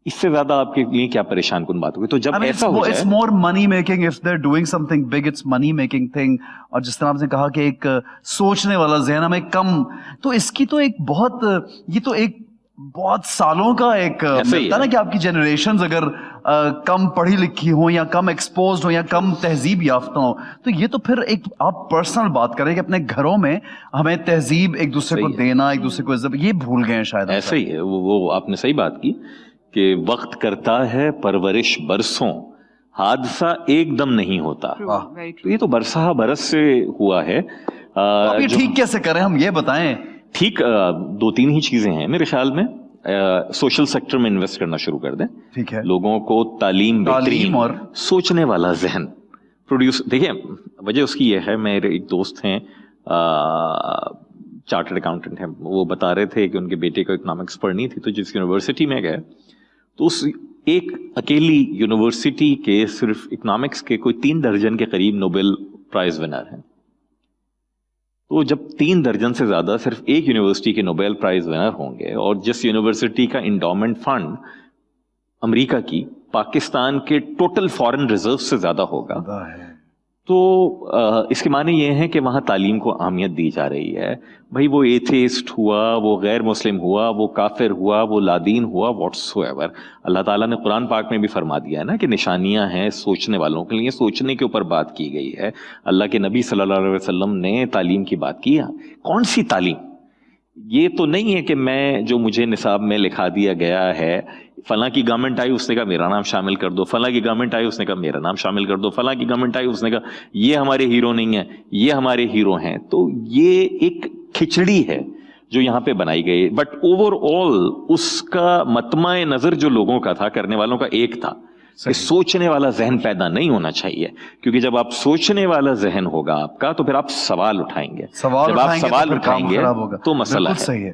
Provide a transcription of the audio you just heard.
اس سے زیادہ آپ کے لیے کیا پریشان کن بات ہوگی؟ تو جب ایسا ہو جائے it's more money making if they're doing something big, it's money making thing. اور جس طرح آپ نے کہا کہ ایک سوچنے والا ذہن ہمیں کم، تو اس کی تو ایک بہت، یہ تو ایک بہت سالوں کا ایک ملتا نا کہ آپ کی جنریشنز اگر کم پڑھی لکھی ہوں یا کم ایکسپوزڈ ہوں یا کم تہذیب یافتہ ہوں، تو یہ تو پھر ایک آپ پرسنل بات کریں کہ اپنے گھروں میں ہمیں تہذیب ایک دوسرے کو دینا، ایک دوسرے کو عزت، یہ بھول گئے ہیں شاید. ایسا ہی ہے وہ آپ نے صحیح بات کی کہ وقت کرتا ہے پرورش برسوں، حادثہ ایک دم نہیں ہوتا. تو یہ تو برسہ برس سے ہوا ہے. اب یہ ٹھیک کیسے کریں ہم یہ بتائیں؟ ٹھیک دو تین ہی چیزیں ہیں میرے خیال میں. سوشل سیکٹر میں انویسٹ کرنا شروع کر دیں. ٹھیک ہے. لوگوں کو تعلیم بہترین اور سوچنے والا ذہن پروڈیوس. دیکھیں وجہ اس کی یہ ہے، میرے ایک دوست ہیں چارٹرڈ اکاؤنٹنٹ ہیں، وہ بتا رہے تھے کہ ان کے بیٹے کو اکنامکس پڑھنی تھی، تو جس یونیورسٹی میں گئے تو اس ایک اکیلی یونیورسٹی کے صرف اکنامکس کے کوئی 3 درجن کے قریب نوبل پرائز ونر ہیں. تو جب 3 درجن سے زیادہ صرف ایک یونیورسٹی کے نوبل پرائز ونر ہوں گے، اور جس یونیورسٹی کا انڈومنٹ فنڈ امریکہ کی پاکستان کے ٹوٹل فارن ریزرو سے زیادہ ہوگا، تو اس کے معنی یہ ہے کہ وہاں تعلیم کو اہمیت دی جا رہی ہے. بھائی وہ ایتھیسٹ ہوا، وہ غیر مسلم ہوا، وہ کافر ہوا، وہ لادین ہوا، واٹس ایور، اللہ تعالیٰ نے قرآن پاک میں بھی فرما دیا ہے نا کہ نشانیاں ہیں سوچنے والوں کے لیے. سوچنے کے اوپر بات کی گئی ہے. اللہ کے نبی صلی اللہ علیہ وسلم نے تعلیم کی بات کی. کون سی تعلیم؟ یہ تو نہیں ہے کہ میں جو مجھے نصاب میں لکھا دیا گیا ہے، فلاں کی گورنمنٹ آئی اس نے کہا میرا نام شامل کر دو، فلاں کی گورنمنٹ آئی اس نے کہا میرا نام شامل کر دو، فلاں کی گورنمنٹ آئی اس نے کہا یہ ہمارے ہیرو نہیں ہیں، یہ ہمارے ہیرو ہیں. تو یہ ایک کھچڑی ہے جو یہاں پہ بنائی گئی. بٹ اوور آل اس کا مطمع نظر جو لوگوں کا تھا، کرنے والوں کا ایک تھا کہ سوچنے والا ذہن پیدا نہیں ہونا چاہیے. کیونکہ جب آپ سوچنے والا ذہن ہوگا آپ کا تو پھر آپ سوال اٹھائیں گے. جب آپ سوال اٹھائیں گے تو مسئلہ ہے.